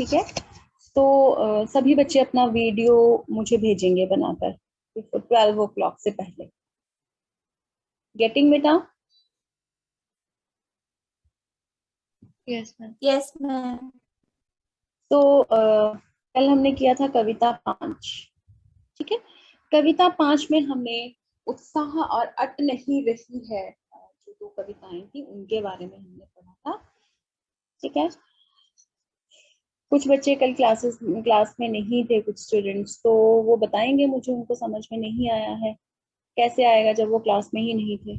ठीक है, तो सभी बच्चे अपना वीडियो मुझे भेजेंगे बनाकर 12 o'clock से पहले। गेटिंग बेटा? Yes ma'am. Yes ma'am. तो कल हमने किया था कविता 5, ठीक है। कविता 5 में हमें उत्साह और अट नहीं रही है जो 2 कविताएं थी उनके बारे में हमने पढ़ा था, ठीक है। कुछ बच्चे कल क्लास में नहीं थे, कुछ स्टूडेंट्स, तो वो बताएंगे मुझे, उनको समझ में नहीं आया है। कैसे आएगा जब वो क्लास में ही नहीं थे?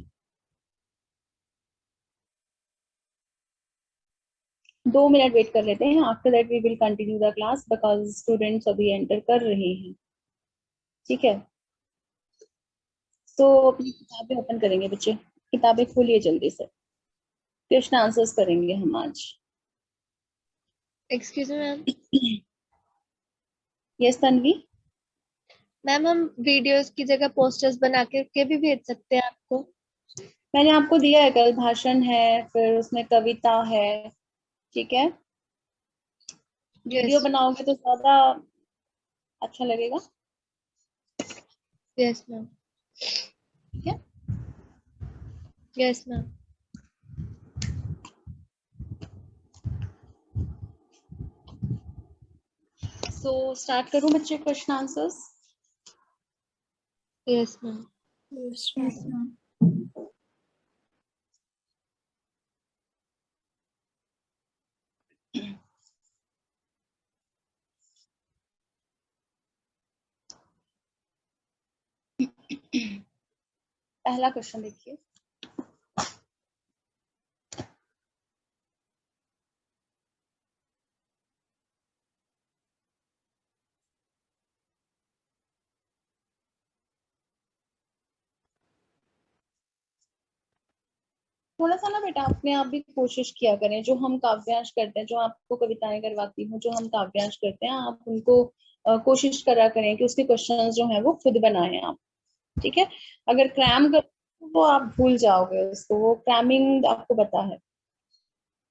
2 मिनट वेट कर लेते हैं, after that we will continue the class because students अभी एंटर कर रहे हैं, ठीक है। तो अपनी किताबें ओपन करेंगे बच्चे, किताबें खोलिए जल्दी से, क्वेश्चन आंसर्स करेंगे हम आज। Excuse me ma'am. Yes Tanvi? Ma'am हम वीडियोस की जगह पोस्टर्स बना के भी भेज सकते हैं आपको? मैंने आपको दिया है, कल भाषण है, फिर उसमें कविता है, ठीक है। वीडियो बनाओगे तो ज्यादा अच्छा लगेगा, यस मैम। ठीक है। Yes ma'am. सो स्टार्ट करूं बच्चे question answers? Yes ma'am. Yes ma'am. पहला क्वेश्चन देखिए, थोड़ा सा ना बेटा अपने आप भी कोशिश किया करें। जो हम काव्यांश करते हैं, जो आपको कविताएं करवाती हूँ, जो हम काव्यांश करते हैं, आप उनको कोशिश करा करें कि उसके क्वेश्चन जो है वो खुद बनाएं आप, ठीक है। अगर क्रैम कर तो वो आप भूल जाओगे उसको, वो क्रैमिंग आपको पता है,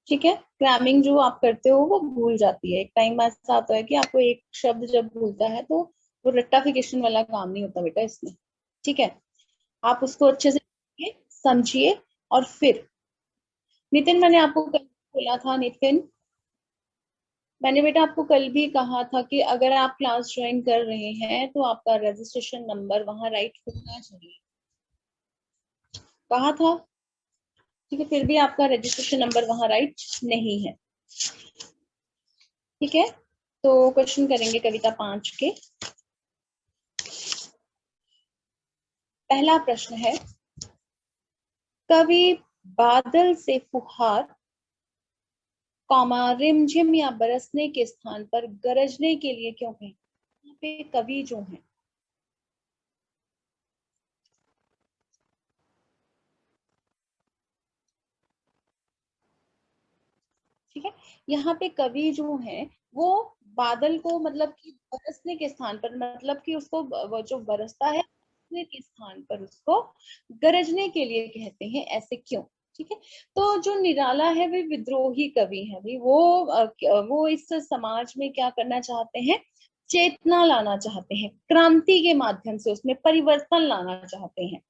ठीक है। क्रैमिंग जो आप करते हो वो भूल जाती है, एक टाइम ऐसा आता है कि आपको एक शब्द जब भूलता है तो वो रट्टाफिकेशन वाला काम नहीं होता बेटा इसमें, ठीक है। आप उसको अच्छे से समझिए। और फिर नितिन, मैंने आपको कल बोला था, नितिन मैंने बेटा आपको कल भी कहा था कि अगर आप क्लास ज्वाइन कर रहे हैं तो आपका रजिस्ट्रेशन नंबर वहां राइट होना चाहिए, कहा था, ठीक है। फिर भी आपका रजिस्ट्रेशन नंबर वहां राइट नहीं है, ठीक है। तो क्वेश्चन करेंगे कविता 5 के। पहला प्रश्न है, कवि बादल से फुहार कॉमा रिमझिम या बरसने के स्थान पर गरजने के लिए क्यों कहें? यहाँ पे कवि जो है, ठीक है, यहाँ पे कवि जो है वो बादल को मतलब कि बरसने के स्थान पर, मतलब कि उसको वो जो बरसता है बरसने के स्थान पर उसको गरजने के लिए कहते हैं, ऐसे क्यों? ठीक है। तो जो निराला है वे विद्रोही कवि है भी, वो इस समाज में क्या करना चाहते हैं? चेतना लाना चाहते हैं, क्रांति के माध्यम से उसमें परिवर्तन लाना चाहते हैं,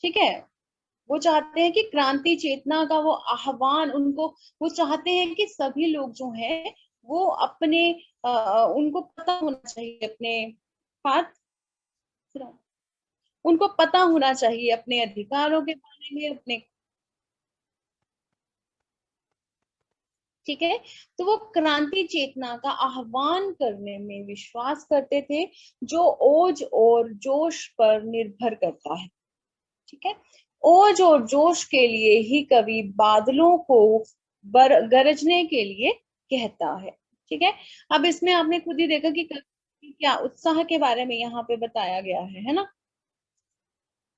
ठीक है। वो चाहते हैं कि क्रांति चेतना का वो आह्वान उनको, वो चाहते हैं कि सभी लोग जो हैं वो अपने उनको पता होना चाहिए अपने हाथ, उनको पता होना चाहिए अपने अधिकारों के बारे में, अपने, ठीक है। तो वो क्रांति चेतना का आह्वान करने में विश्वास करते थे, जो ओज और जोश पर निर्भर करता है, ठीक है। ओज और जोश के लिए ही कवि बादलों को गरजने के लिए कहता है, ठीक है। अब इसमें आपने खुद ही देखा कि क्या उत्साह के बारे में यहाँ पे बताया गया है ना,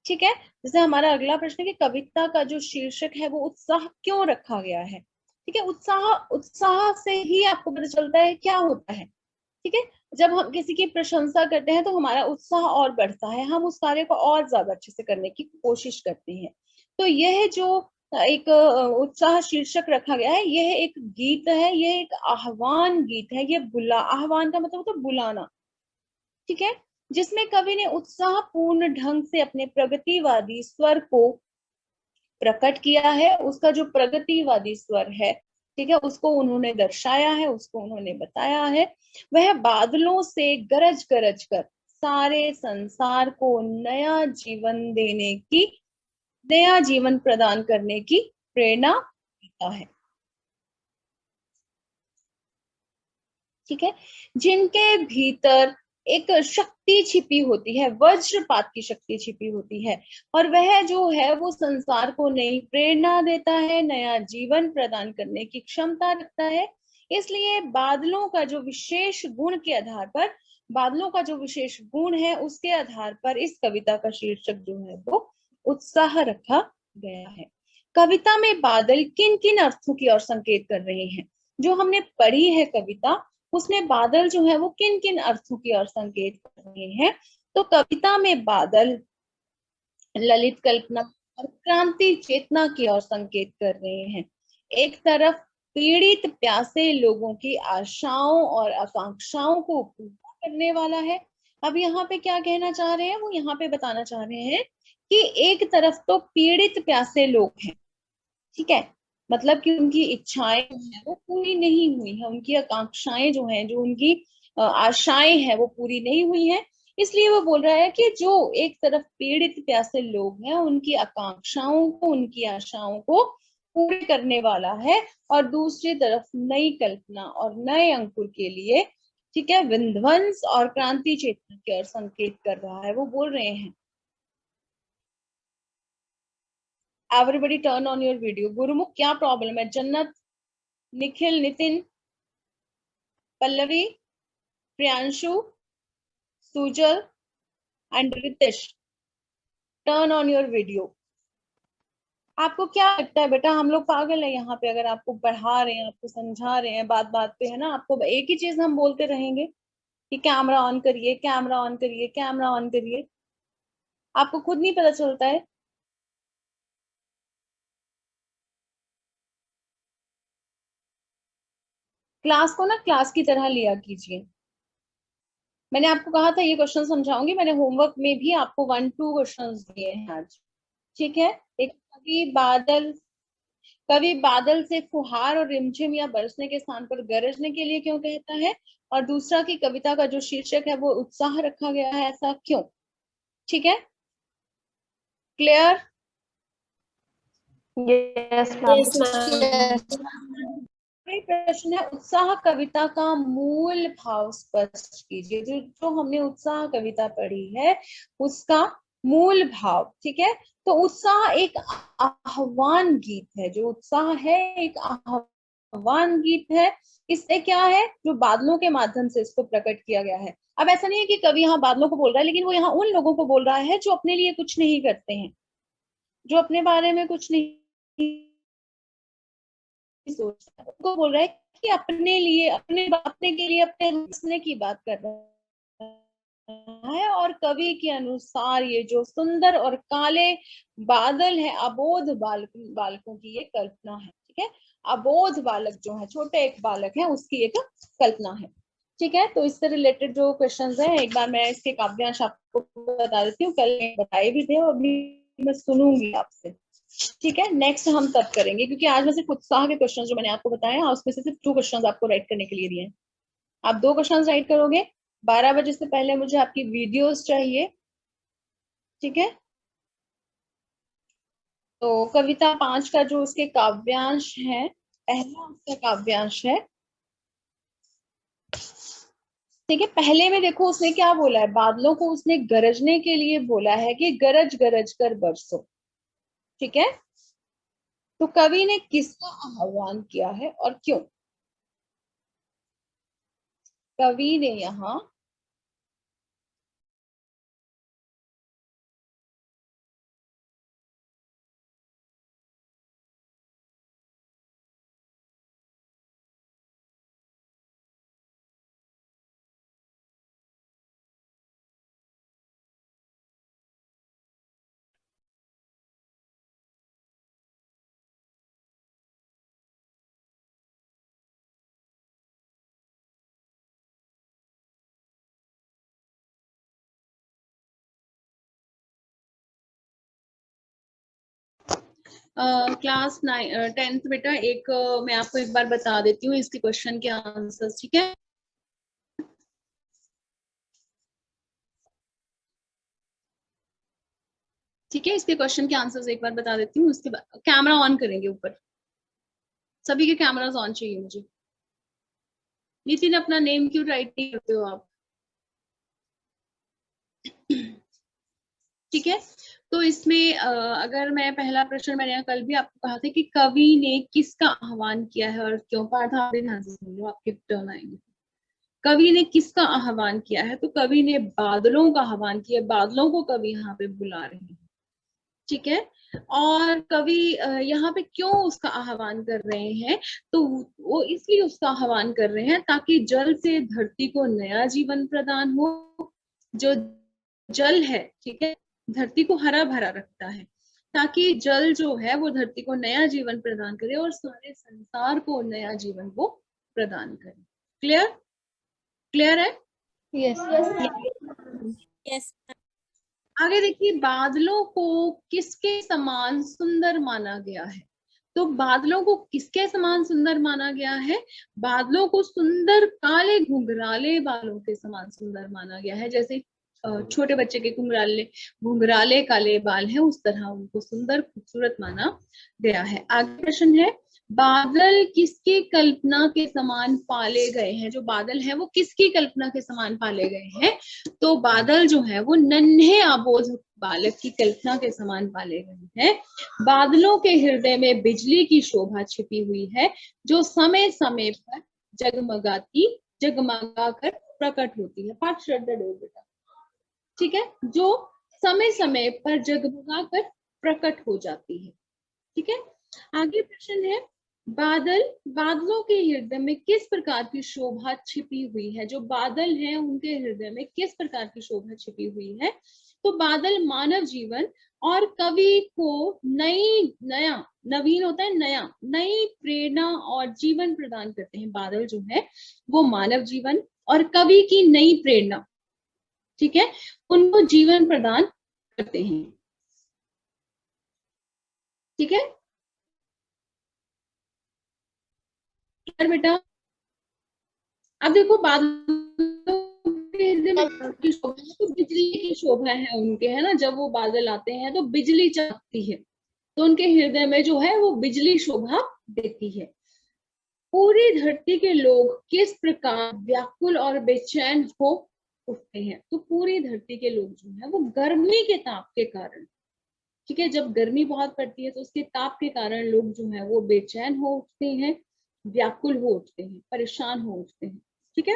ठीक है। जैसे हमारा अगला प्रश्न है कि कविता का जो शीर्षक है वो उत्साह क्यों रखा गया है, ठीक है। उत्साह, उत्साह से ही आपको पता चलता है क्या होता है, ठीक है। जब हम किसी की प्रशंसा करते हैं तो हमारा उत्साह और बढ़ता है, हम उस कार्य को और ज्यादा अच्छे से करने की कोशिश करते हैं। तो यह जो एक उत्साह शीर्षक रखा गया है। यह एक गीत है, यह एक आह्वान गीत है। ये बुला, आह्वान का मतलब होता है बुलाना, ठीक है, जिसमें कवि ने उत्साहपूर्ण ढंग से अपने प्रगतिवादी स्वर को प्रकट किया है। उसका जो प्रगतिवादी स्वर है, ठीक है, उसको उन्होंने दर्शाया है, उसको उन्होंने बताया है। वह बादलों से गरज गरज कर सारे संसार को नया जीवन देने की, नया जीवन प्रदान करने की प्रेरणा देता है, ठीक है, जिनके भीतर एक शक्ति छिपी होती है, वज्रपात की शक्ति छिपी होती है, और वह जो है वो संसार को नई प्रेरणा देता है, नया जीवन प्रदान करने की क्षमता रखता है। इसलिए बादलों का जो विशेष गुण के आधार पर, बादलों का जो विशेष गुण है उसके आधार पर इस कविता का शीर्षक जो है वो उत्साह रखा गया है। कविता में बादल किन किन अर्थों की ओर संकेत कर रहे हैं? जो हमने पढ़ी है कविता, उसमें बादल जो है वो किन किन अर्थों की ओर संकेत कर रहे हैं? तो कविता में बादल ललित कल्पना और क्रांति चेतना की ओर संकेत कर रहे हैं। एक तरफ पीड़ित प्यासे लोगों की आशाओं और आकांक्षाओं को पूरा करने वाला है। अब यहाँ पे क्या कहना चाह रहे हैं? वो यहाँ पे बताना चाह रहे हैं कि एक तरफ तो पीड़ित प्यासे लोग हैं, ठीक है, मतलब कि उनकी इच्छाएं जो है वो पूरी नहीं हुई है, उनकी आकांक्षाएं जो हैं, जो उनकी आशाएं हैं वो पूरी नहीं हुई हैं। इसलिए वो बोल रहा है कि जो एक तरफ पीड़ित प्यासे लोग हैं, उनकी आकांक्षाओं को, उनकी आशाओं को पूरी करने वाला है, और दूसरी तरफ नई कल्पना और नए अंकुर के लिए, ठीक है, विध्वंस और क्रांति चेतना की ओर संकेत कर रहा है। वो बोल रहे हैं, everybody turn on your video. Gurmukh क्या प्रॉब्लम है? Jannat, Nikhil, Nitin, Pallavi, Priyanshu, Sujal and Ritesh, turn on your video. आपको क्या लगता है बेटा, हम लोग पागल है यहाँ पे? अगर आपको पढ़ा रहे हैं, आपको समझा रहे हैं, बात बात पे है ना, आपको एक ही चीज हम बोलते रहेंगे कि कैमरा ऑन करिए, कैमरा ऑन करिए, कैमरा ऑन करिए, आपको खुद नहीं पता चलता है? क्लास को ना क्लास की तरह लिया कीजिए। मैंने आपको कहा था ये क्वेश्चन समझाऊंगी, मैंने होमवर्क में भी आपको 1-2 क्वेश्चंस दिए हैं आज, ठीक है। एक, कवि बादल से फुहार और रिमझिम या बरसने के स्थान पर गरजने के लिए क्यों कहता है? और दूसरा कि कविता का जो शीर्षक है वो उत्साह रखा गया है, ऐसा क्यों? ठीक है, clear? Yes ma'am. Yes ma'am. प्रश्न है, उत्साह कविता का मूल भाव स्पष्ट कीजिए। जो जो हमने उत्साह कविता पढ़ी है उसका मूल भाव, ठीक है। तो उत्साह एक आह्वान गीत है, जो उत्साह है एक आह्वान गीत है। इससे क्या है, जो बादलों के माध्यम से इसको प्रकट किया गया है। अब ऐसा नहीं है कि कवि यहाँ बादलों को बोल रहा है, लेकिन वो यहाँ उन लोगों को बोल रहा है जो अपने लिए कुछ नहीं करते हैं, जो अपने बारे में कुछ नहीं सोचता है, उनको बोल रहा है कि अपने लिए, अपने अपने के लिए, अपने हंसने की बात कर रहा है। और कवि के अनुसार ये जो सुंदर और काले बादल है, अबोध बालकों की ये कल्पना है, ठीक है। अबोध बालक जो है, छोटे एक बालक है, उसकी एक कल्पना है, ठीक है। तो इससे रिलेटेड जो क्वेश्चंस हैं, एक बार मैं इसके काव्यांश आपको बता देती हूँ, कल बताए भी थे, अभी मैं सुनूंगी आपसे, ठीक है। नेक्स्ट हम तब करेंगे, क्योंकि आज मैं सिर्फ उत्साह के क्वेश्चन जो मैंने आपको बताए हैं उसमें से सिर्फ 2 क्वेश्चन आपको राइट करने के लिए दिए हैं। आप 2 क्वेश्चन राइट करोगे, 12 बजे से पहले मुझे आपकी वीडियोस चाहिए, ठीक है। तो कविता 5 का जो उसके काव्यांश है, पहला उसका काव्यांश है, ठीक है। पहले में देखो उसने क्या बोला है, बादलों को उसने गरजने के लिए बोला है कि गरज गरज कर बरसो, ठीक है। तो कवि ने किसका आह्वान किया है और क्यों? कवि ने यहाँ क्लास 10th बेटा, एक मैं आपको एक बार बता देती हूँ इसके क्वेश्चन के आंसर्स, ठीक है। ठीक है, इसके क्वेश्चन के आंसर्स एक बार बता देती हूँ, उसके बाद कैमरा ऑन करेंगे ऊपर, सभी के कैमरास ऑन चाहिए मुझे। नितिन, अपना नेम क्यों राइट नहीं करते हो आप? ठीक है, तो इसमें अगर मैं पहला प्रश्न, मैंने कल भी आपको कहा था कि कवि ने किसका आह्वान किया है और क्यों। पार्थ आप ध्यान से सुन लो, आपके टर्न आएंगे। कवि ने किसका आह्वान किया है? तो कवि ने बादलों का आह्वान किया, बादलों को कवि यहाँ पे बुला रहे हैं, ठीक है। और कवि यहाँ पे क्यों उसका आह्वान कर रहे हैं? तो वो इसलिए उसका आह्वान कर रहे हैं ताकि जल से धरती को नया जीवन प्रदान हो। जो जल है, ठीक है, धरती को हरा भरा रखता है, ताकि जल जो है वो धरती को नया जीवन प्रदान करे और सारे संसार को नया जीवन वो प्रदान करे। क्लियर? क्लियर है? यस। यस। आगे देखिए, बादलों को किसके समान सुंदर माना गया है? तो बादलों को किसके समान सुंदर माना गया है? बादलों को सुंदर काले घुंघराले बालों के समान सुंदर माना गया है। जैसे छोटे बच्चे के घुंघराले घुंघराले काले बाल हैं, उस तरह उनको सुंदर खूबसूरत माना गया है। आगे प्रश्न है, बादल किसकी कल्पना के समान पाले गए हैं? जो बादल है वो किसकी कल्पना के समान पाले गए हैं? तो बादल जो है वो नन्हे आबोध बालक की कल्पना के समान पाले गए हैं। बादलों के हृदय में बिजली की शोभा छिपी हुई है, जो समय समय पर जगमगा कर प्रकट होती है। पाठ श्रद्धा दो बेटा, ठीक है, जो समय समय पर जगमगा कर प्रकट हो जाती है, ठीक है। आगे प्रश्न है, बादलों के हृदय में किस प्रकार की शोभा छिपी हुई है? जो बादल हैं उनके हृदय में किस प्रकार की शोभा छिपी हुई है? तो बादल मानव जीवन और कवि को नया नवीन होता है, नई प्रेरणा और जीवन प्रदान करते हैं। बादल जो है वो मानव जीवन और कवि की नई प्रेरणा, ठीक है, उनको जीवन प्रदान करते हैं, ठीक है बेटा। अब देखो, बादलों के हृदय में की शोभा है, तो बिजली की शोभा है उनके, है ना। जब वो बादल आते हैं तो बिजली चमकती है, तो उनके हृदय में जो है वो बिजली शोभा देती है। पूरी धरती के लोग किस प्रकार व्याकुल और बेचैन हो उठते हैं? तो पूरी धरती के लोग जो है वो गर्मी के ताप के कारण, ठीक है, जब गर्मी बहुत पड़ती है तो उसके ताप के कारण लोग जो है वो बेचैन हो उठते हैं, व्याकुल हो उठते हैं, परेशान हो उठते हैं, ठीक है।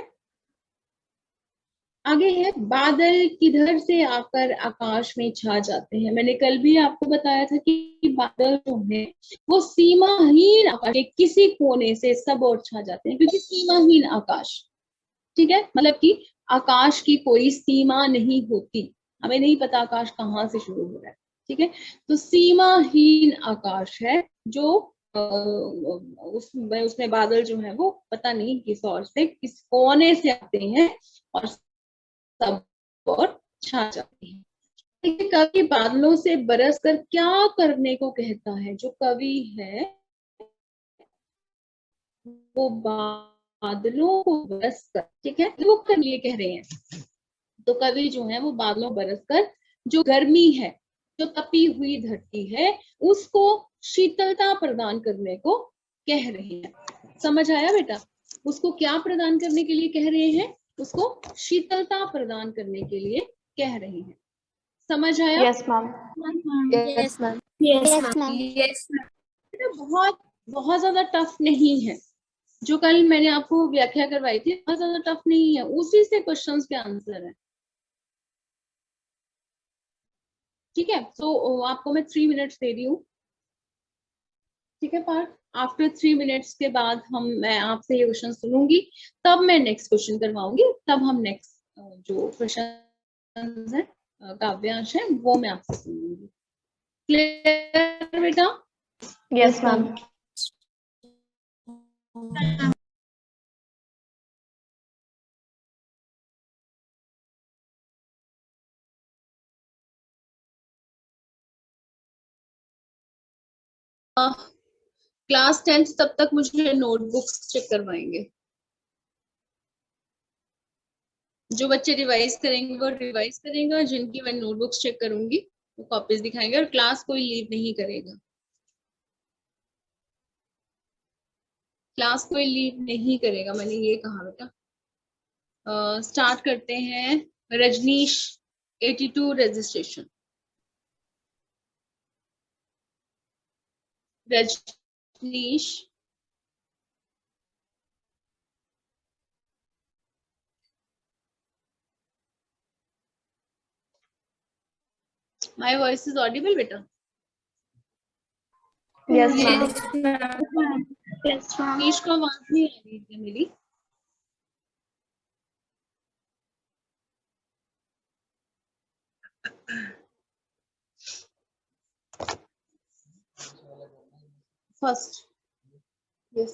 आगे है, बादल किधर से आकर आकाश में छा जाते हैं? मैंने कल भी आपको बताया था कि बादल जो है वो सीमाहीन आकाश के किसी कोने से सब और छा जाते हैं, क्योंकि सीमाहीन आकाश, ठीक है, मतलब कि आकाश की कोई सीमा नहीं होती, हमें नहीं पता आकाश कहाँ से शुरू हो रहा है, ठीक है। तो सीमाहीन आकाश है जो उसमें बादल जो है वो पता नहीं किस ओर से, किस कोने से आते हैं और सब और छा जाते हैं। कवि बादलों से बरस कर क्या करने को कहता है? जो कवि है वो बादलों को बरस कर, ठीक है, वो कर लिए कह रहे हैं। तो कवि जो है वो बादलों बरस कर जो गर्मी है, जो तपी हुई धरती है, उसको शीतलता प्रदान करने को कह रहे हैं। समझ आया बेटा? उसको क्या प्रदान करने के लिए कह रहे हैं? उसको शीतलता प्रदान करने के लिए कह रहे हैं। समझ आया? Yes ma'am. Yes ma'am. Yes yes ma'am. Yes. बेटा बहुत बहुत ज्यादा टफ नहीं है, जो कल मैंने आपको व्याख्या करवाई थी बहुत ज्यादा टफ नहीं है, उसी से क्वेश्चंस के आंसर है, ठीक है। तो आपको मैं 3 मिनट्स दे रही हूँ, ठीक है पार्थ। आफ्टर 3 मिनट्स के बाद मैं आपसे ये क्वेश्चन सुनूंगी, तब मैं नेक्स्ट क्वेश्चन करवाऊंगी, तब हम नेक्स्ट जो क्वेश्चन है काव्यांश है वो मैं आपसे सुनूंगी। क्लियर बेटा? Yes ma'am. क्लास 10th तब तक मुझे नोटबुक्स चेक करवाएंगे। जो बच्चे रिवाइज करेंगे वो रिवाइज करेंगे, और जिनकी मैं नोटबुक्स चेक करूंगी वो कॉपीज दिखाएंगे, और क्लास कोई लीव नहीं करेगा। क्लास कोई लीव नहीं करेगा, मैंने ये कहा बेटा। स्टार्ट करते हैं। Rajneesh 82 registration. Rajneesh my voice is audible बेटा? Yes ma'am. रजनीश को आवाज नहीं आ रही है मेरी? First yes.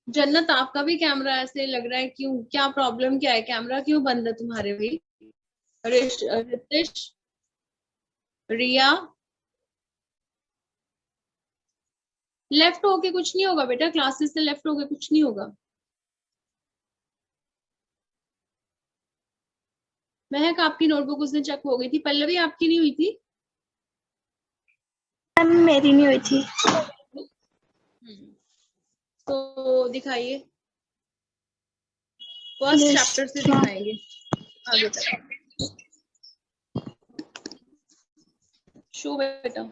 जन्नत आपका भी कैमरा ऐसे लग रहा है, क्यों? क्या प्रॉब्लम क्या है? कैमरा क्यों बंद है तुम्हारे भी? रितिश, रिया, लेफ्ट होके कुछ नहीं होगा बेटा, क्लासेस से लेफ्ट होके कुछ नहीं होगा। महक आपकी नोटबुक उस दिन चेक हो गई थी, पल्लवी आपकी नहीं हुई थी? मेरी नहीं हुई थी। तो दिखाइए, फर्स्ट चैप्टर से दिखाएंगे आगे तक। शो बेटा।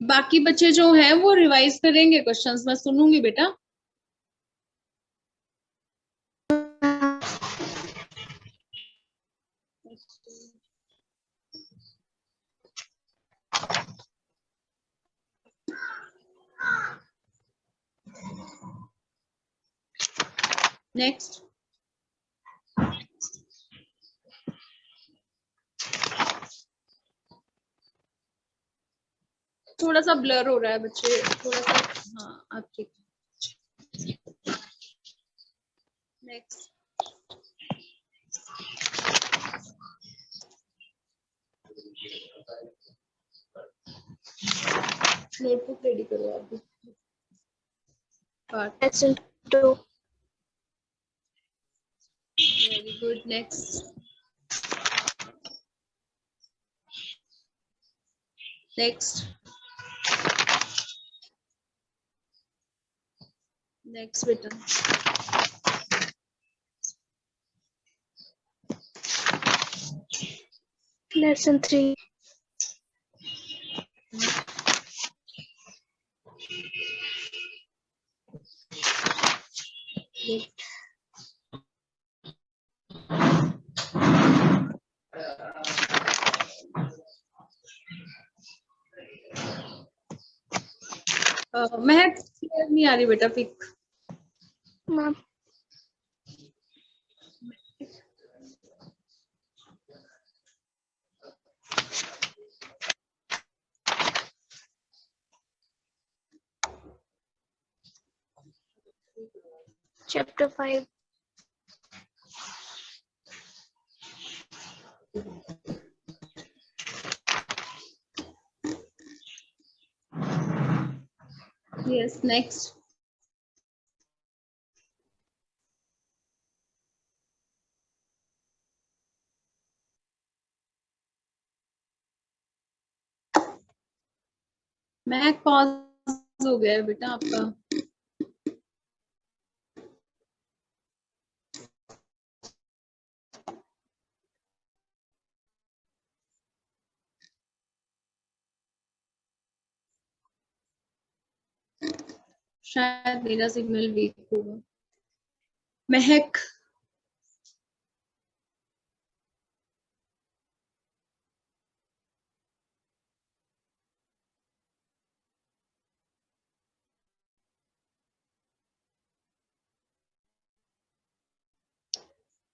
बाकी बच्चे जो हैं वो रिवाइज करेंगे क्वेश्चंस, मैं सुनूंगी बेटा। नेक्स्ट। थोड़ा सा ब्लर हो रहा है बच्चे, थोड़ा सा। हाँ आप ठीक। नेक्स्ट। नोटबुक रेडी करो आप भी। Lesson 2। Very good. Next. Next. Next बेटा। लेसन 3। महक क्लियर नहीं आ रही बेटा pick. Ma'am chapter 5। Yes. Next. Mahak pause हो गया है बेटा आपका। शायद मेरा सिग्नल वीक होगा। महक।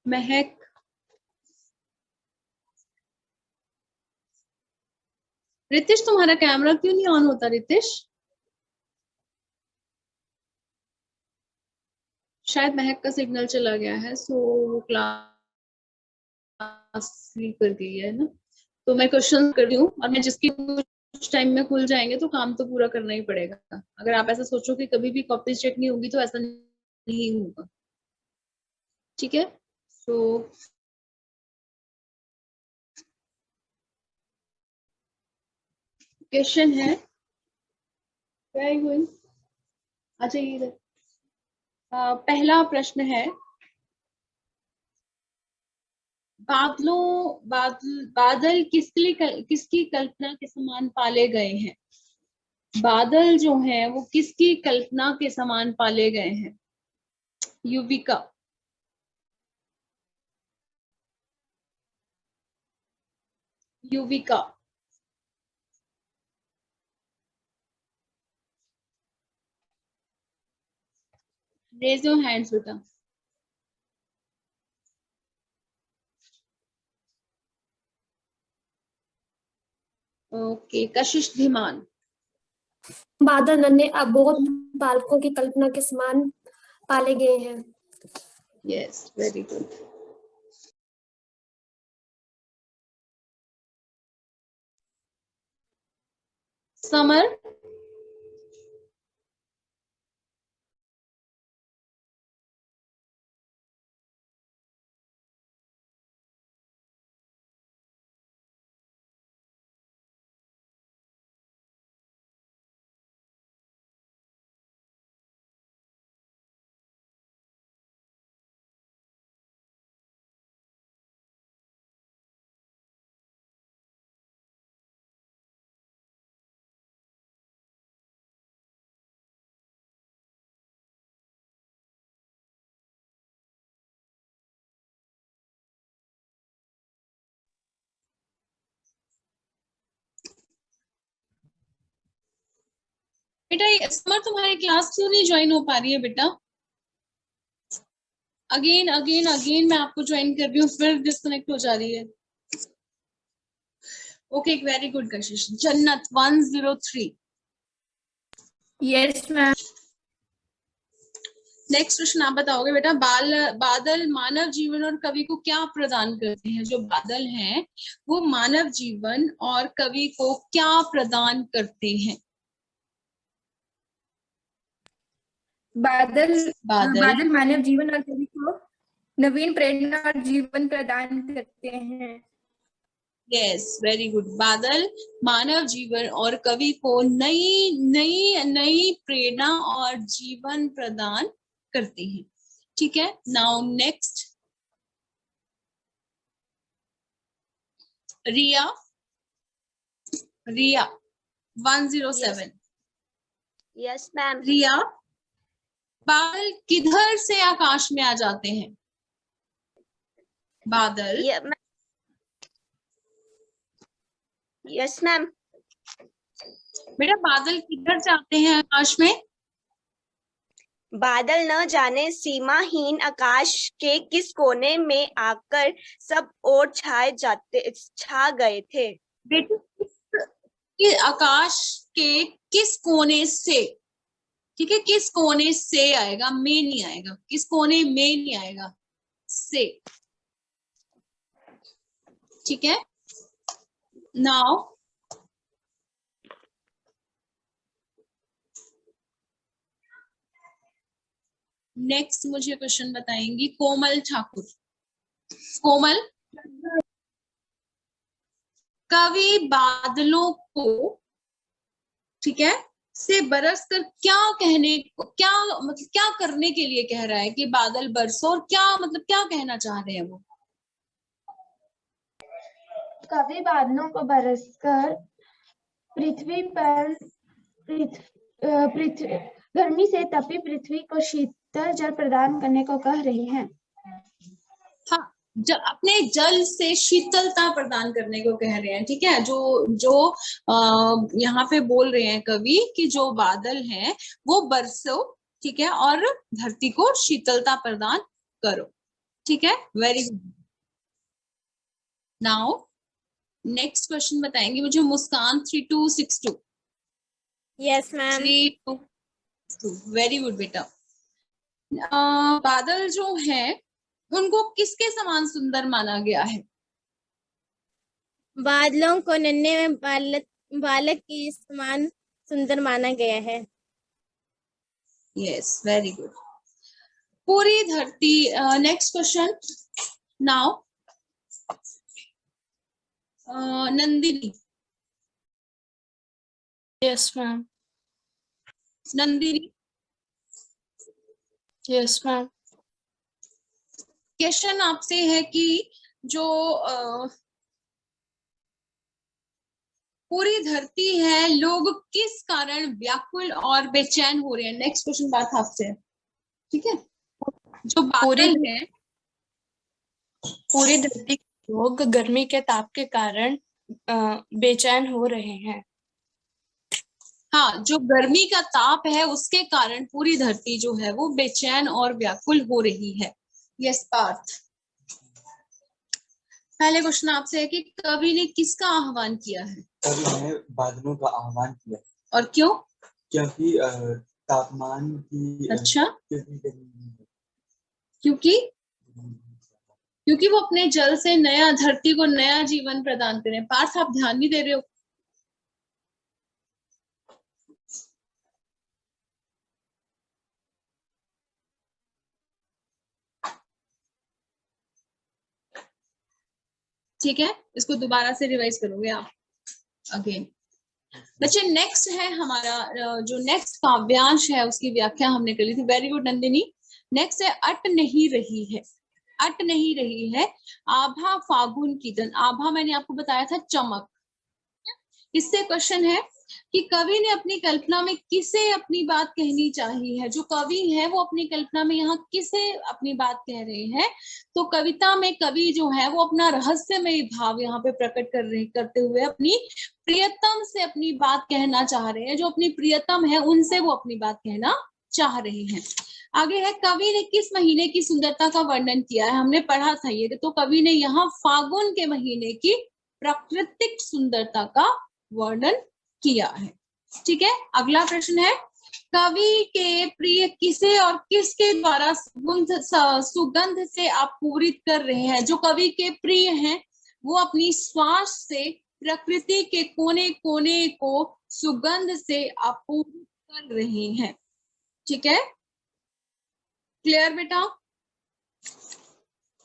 महक। रितिश तुम्हारा कैमरा क्यों नहीं ऑन होता रितिश? शायद महक का सिग्नल चला गया है, सो वो क्लास लीव कर गई है ना। तो मैं क्वेश्चन कर रही हूँ और मैं जिसकी कुछ टाइम में खुल जाएंगे तो काम तो पूरा करना ही पड़ेगा। अगर आप ऐसा सोचो कि कभी भी कॉपी चेक नहीं होगी तो ऐसा नहीं होगा। ठीक है, तो क्वेश्चन है, अच्छा ये पहला प्रश्न है, बादल किसकी कल्पना के समान पाले गए हैं? बादल जो हैं वो किसकी कल्पना के समान पाले गए हैं? Yuvika. Yuvika. Raise your hands बेटा। ओके, कशिश धीमान। बादल नन्हे अबोध बालकों की कल्पना के समान पाले गए हैं। Yes, very good. समर। बेटा ये समर तुम्हारी क्लास क्यों नहीं ज्वाइन हो पा रही है बेटा? अगेन अगेन अगेन मैं आपको ज्वाइन कर रही हूँ, फिर डिस्कनेक्ट हो जा रही है। ओके, वेरी गुड कशिश। जन्नत 103। Yes ma'am. नेक्स्ट प्रश्न आप बताओगे बेटा। बादल मानव जीवन और कवि को क्या प्रदान करते हैं? जो बादल हैं वो मानव जीवन और कवि को क्या प्रदान करते हैं? बादल बादल मानव जीवन और कवि को नवीन प्रेरणा और जीवन प्रदान करते हैं। Yes, very good. बादल मानव जीवन और कवि को नई नई नई प्रेरणा और जीवन प्रदान करते हैं। ठीक है, now next Riya. Riya 107। Yes ma'am. Riya, Badal किधर से आकाश में आ जाते हैं? बादल यस मैम। बेटा बादल किधर से आते हैं आकाश में? बादल न जाने सीमाहीन आकाश के किस कोने में आकर सब ओर छा गए थे। बेटे आकाश के किस कोने से, ठीक है, किस कोने से आएगा, में नहीं आएगा, किस कोने में नहीं आएगा, से। ठीक है, नाउ नेक्स्ट मुझे क्वेश्चन बताएंगी कोमल ठाकुर। कोमल, कवि बादलों को, ठीक है, से बरस कर क्या कहने को, क्या मतलब क्या करने के लिए कह रहा है कि बादल बरसो, और क्या मतलब क्या कहना चाह रहे हैं वो? कवि बादलों को बरसकर पृथ्वी पर गर्मी से तपी पृथ्वी को शीतल जल प्रदान करने को कह रही हैं। हाँ, अपने जल से शीतलता प्रदान करने को कह रहे हैं। ठीक है, जो जो यहाँ पे बोल रहे हैं कवि कि जो बादल हैं वो बरसो, ठीक है, और धरती को शीतलता प्रदान करो। ठीक है, very good. Now next question बताएंगे मुझे मुस्कान 3262। Yes ma'am. 3262, वेरी गुड बेटा। बादल जो है उनको किसके समान सुंदर माना गया है? बादलों को नन्हे में बालक के समान सुंदर माना गया है। Yes, very good. पूरी धरती, next question now, Nandini. Yes ma'am. Nandini, yes ma'am. Question आपसे है कि जो पूरी धरती है, लोग किस कारण व्याकुल और बेचैन हो रहे हैं। नेक्स्ट क्वेश्चन बात आपसे, ठीक है। जो बादल है, पूरी धरती के लोग गर्मी के ताप के कारण बेचैन हो रहे हैं। हाँ, जो गर्मी का ताप है उसके कारण पूरी धरती जो है वो बेचैन और व्याकुल हो रही है। यस पार्थ। पहले क्वेश्चन आपसे है कि कवि ने किसका आह्वान किया है। कवि ने बादलों का आह्वान किया। और क्यों? क्योंकि तापमान की अच्छा, क्योंकि वो अपने जल से नया धरती को नया जीवन प्रदान करें। पार्थ आप ध्यान नहीं दे रहे हो। ठीक है, इसको दोबारा से रिवाइज करोगे आप अगेन। बच्चे नेक्स्ट है हमारा, जो नेक्स्ट काव्यांश है उसकी व्याख्या हमने कर ली थी। Very good Nandini. नेक्स्ट है अट नहीं रही है। अट नहीं रही है, आभा फागुन की दन। आभा मैंने आपको बताया था चमक। इससे क्वेश्चन है कि कवि ने अपनी कल्पना में किसे अपनी बात कहनी चाहिए है। जो कवि है वो अपनी कल्पना में यहाँ किसे अपनी बात कह रहे हैं। तो कविता में कवि जो है वो अपना रहस्यमय भाव यहाँ पे प्रकट करते हुए अपनी प्रियतम से अपनी बात कहना चाह रहे हैं। जो अपनी प्रियतम है उनसे वो अपनी बात कहना चाह रहे हैं। आगे है, कवि ने किस महीने की सुंदरता का वर्णन किया है। हमने पढ़ा था ये, तो कवि ने यहाँ फागुन के महीने की प्राकृतिक सुंदरता का वर्णन किया है। ठीक है, अगला प्रश्न है, कवि के प्रिय किसे और किसके द्वारा सुगंध से आपूरित कर रहे हैं। जो कवि के प्रिय हैं वो अपनी श्वास से प्रकृति के कोने कोने को सुगंध से आपूरित कर रहे हैं। ठीक है, क्लियर बेटा।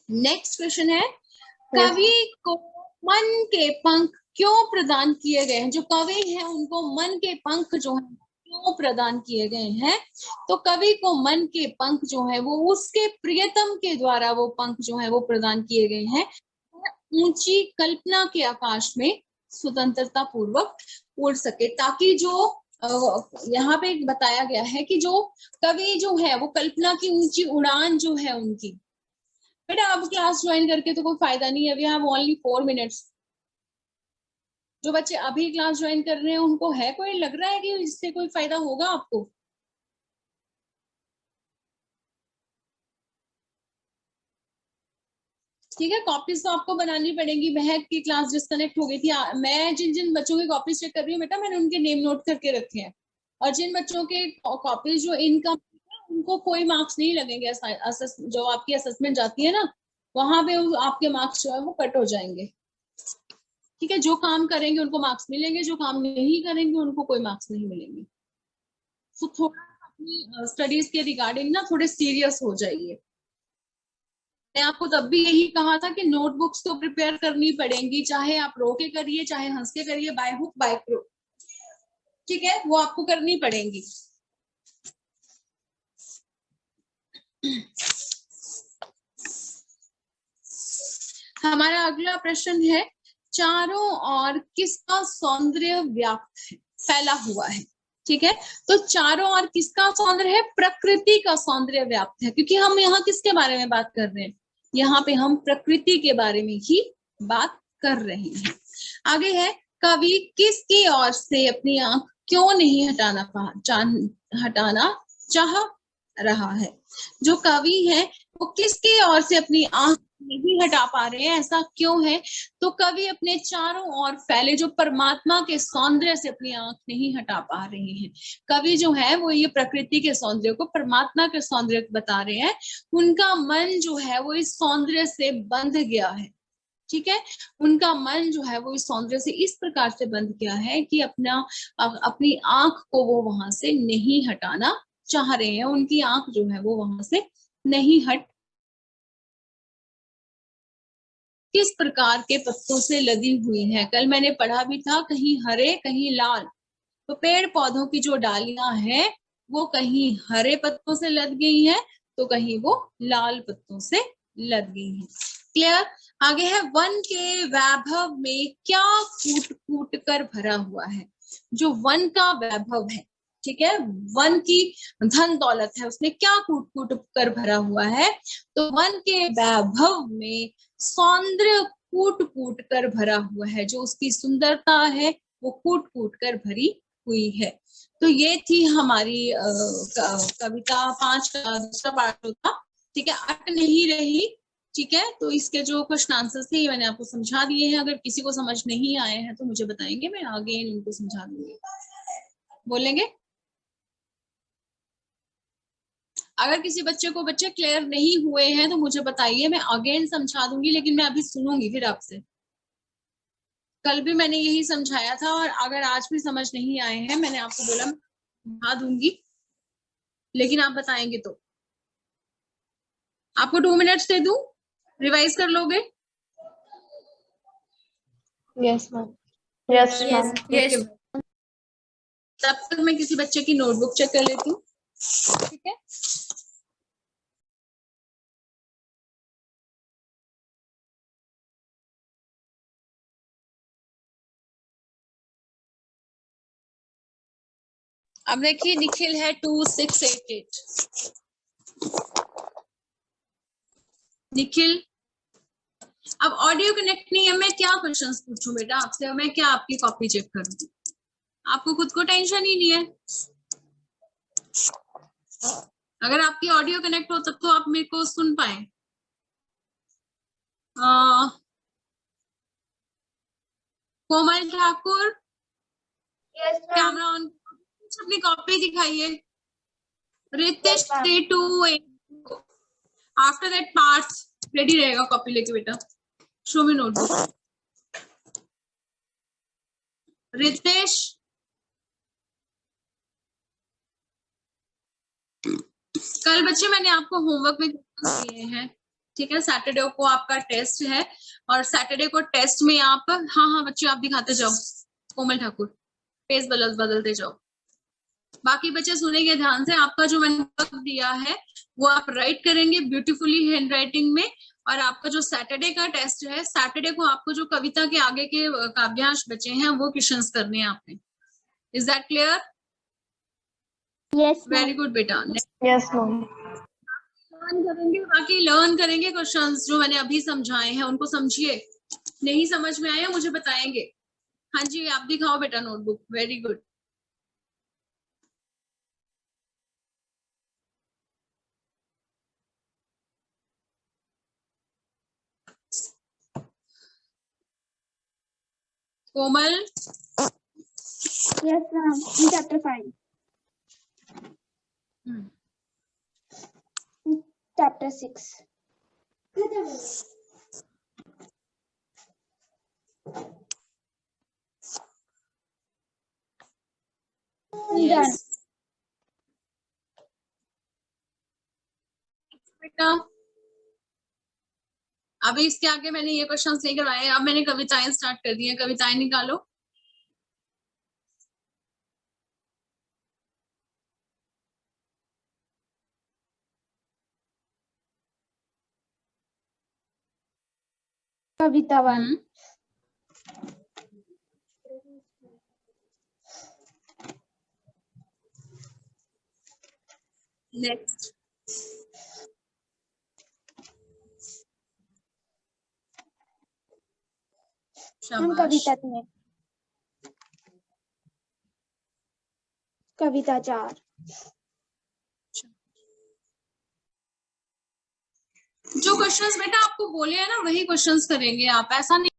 नेक्स्ट क्वेश्चन है, कवि को मन के पंख क्यों प्रदान किए गए हैं। जो कवि हैं उनको मन के पंख जो है क्यों प्रदान किए गए हैं। तो कवि को मन के पंख जो है वो उसके प्रियतम के द्वारा वो पंख जो है वो प्रदान किए गए हैं, ऊंची कल्पना के आकाश में स्वतंत्रता पूर्वक उड़ सके। ताकि जो यहाँ पे बताया गया है कि जो कवि जो है वो कल्पना की ऊंची उड़ान जो है उनकी। बेटा अब क्लास ज्वाइन करके तो कोई फायदा नहीं है। We have only 4 minutes. जो बच्चे अभी क्लास ज्वाइन कर रहे हैं उनको है कोई लग रहा है कि इससे कोई फायदा होगा आपको। ठीक है, कॉपीज तो आपको बनानी पड़ेगी। महक की क्लास डिस्कनेक्ट हो गई थी। मैं जिन जिन बच्चों की कॉपीज चेक कर रही हूँ बेटा, मैंने उनके नेम नोट करके रखे हैं। और जिन बच्चों के कॉपीज जो इनकम, उनको कोई मार्क्स नहीं लगेंगे। जो आपकी असेसमेंट जाती है ना, वहां पे आपके मार्क्स जो है वो कट हो जाएंगे। ठीक है, जो काम करेंगे उनको मार्क्स मिलेंगे, जो काम नहीं करेंगे उनको कोई मार्क्स नहीं मिलेंगे। तो थोड़ा अपनी स्टडीज के रिगार्डिंग ना थोड़े सीरियस हो जाइए। मैं आपको तब भी यही कहा था कि नोटबुक्स तो प्रिपेयर करनी पड़ेंगी, चाहे आप रो के करिए चाहे हंस के करिए, बाय हुक बाय क्रुक। ठीक है, वो आपको करनी पड़ेंगी। हमारा अगला प्रश्न है, चारों ओर किसका सौंदर्य व्याप्त है, फैला हुआ है। ठीक है, तो चारों ओर किसका सौंदर्य है, प्रकृति का सौंदर्य व्याप्त है। क्योंकि हम यहाँ किसके बारे में बात कर रहे हैं, यहाँ पे हम प्रकृति के बारे में ही बात कर रहे हैं। आगे है, कवि किसकी ओर से अपनी आंख क्यों नहीं हटाना चाह रहा है। जो कवि है वो किसकी ओर से अपनी आंख नहीं हटा पा रहे हैं, ऐसा क्यों है। तो कवि अपने चारों ओर फैले जो परमात्मा के सौंदर्य से अपनी आंख नहीं हटा पा रहे हैं। कवि जो है वो ये प्रकृति के सौंदर्य को परमात्मा के सौंदर्य बता रहे हैं। उनका मन जो है वो इस सौंदर्य से बंध गया है। ठीक है। उनका मन जो है वो इस सौंदर्य से इस प्रकार से बंध गया है कि अपनी आंख को वो वहां से नहीं हटाना चाह रहे हैं, उनकी आंख जो है वो वहां से नहीं हट। किस प्रकार के पत्तों से लदी हुई है, कल मैंने पढ़ा भी था, कहीं हरे कहीं लाल। तो पेड़ पौधों की जो डालियां हैं वो कहीं हरे पत्तों से लद गई हैं तो कहीं वो लाल पत्तों से लद गई हैं। क्लियर। आगे है, वन के वैभव में क्या कूट कूट कर भरा हुआ है। जो वन का वैभव है, ठीक है, वन की धन दौलत है, उसने क्या कूट कूट कर भरा हुआ है। तो वन के वैभव में सौंदर्य कूट कूट कर भरा हुआ है, जो उसकी सुंदरता है वो कूट कूट कर भरी हुई है। तो ये थी हमारी कविता 5 का दूसरा पार्ट था। ठीक है, अट नहीं रही। ठीक है, तो इसके जो क्वेश्चन आंसर्स थे मैंने आपको समझा दिए हैं। अगर किसी को समझ नहीं आए हैं तो मुझे बताएंगे, मैं आगे उनको समझा दूंगी। बोलेंगे? अगर किसी बच्चे को बच्चे क्लियर नहीं हुए हैं तो मुझे बताइए, मैं अगेन समझा दूंगी, लेकिन मैं अभी सुनूंगी फिर आपसे। कल भी मैंने यही समझाया था, और अगर आज भी समझ नहीं आए हैं, मैंने आपको बोला समझा दूंगी, लेकिन आप बताएंगे तो। आपको 2 मिनट्स दे दूं, रिवाइज कर लोगे? Yes ma'am, yes ma'am, yes. तब तक मैं किसी बच्चे की नोटबुक चेक कर लेती हूँ। ठीक है, अब देखिए निखिल है 2688। निखिल, अब ऑडियो कनेक्ट नहीं है, मैं क्या क्वेश्चंस पूछूं बेटा आपसे, मैं क्या आपकी कॉपी चेक करूं? आपको खुद को टेंशन ही नहीं है। अगर आपकी ऑडियो कनेक्ट हो तब तो आप मेरे को सुन पाए। कोमल ठाकुर, कैमरा ऑन, अपनी कॉपी दिखाइए। Ritesh 3282, after that parts ready रहेगा कॉपी लेके बेटा। शो मी नोटबुक। रितेश, कल बच्चे मैंने आपको होमवर्क में दिए हैं। ठीक है, सैटरडे को आपका टेस्ट है, और सैटरडे को टेस्ट में आप, हाँ बच्चे आप दिखाते जाओ। कोमल ठाकुर, पेज बदलते जाओ। बाकी बच्चे सुनेंगे ध्यान से। आपका जो मैंने वर्क दिया है वो आप राइट करेंगे ब्यूटीफुली हैंड राइटिंग में, और आपका जो सैटरडे का टेस्ट है, सैटरडे को आपको जो कविता के आगे के काव्यांश बचे हैं वो क्वेश्चंस करने हैं आपने। Is that clear? Yes very good बेटा। Yes ma'am. बाकी लर्न करेंगे क्वेश्चंस जो मैंने अभी समझाए हैं, उनको समझिए। नहीं समझ में आया मुझे बताएंगे। हाँ जी, आप दिखाओ बेटा notebook. Very good. Komal, yes ma'am, in chapter 5, chapter 6। yes. बेटा अभी इसके आगे मैंने ये क्वेश्चन नहीं करवाए, अब मैंने कविताएं स्टार्ट कर दी हैं। कविताएं निकालो। कविता 1। नेक्स्ट। हम कविता 3, कविता 4। जो क्वेश्चंस बेटा आपको बोले हैं ना वही क्वेश्चंस करेंगे आप, ऐसा नहीं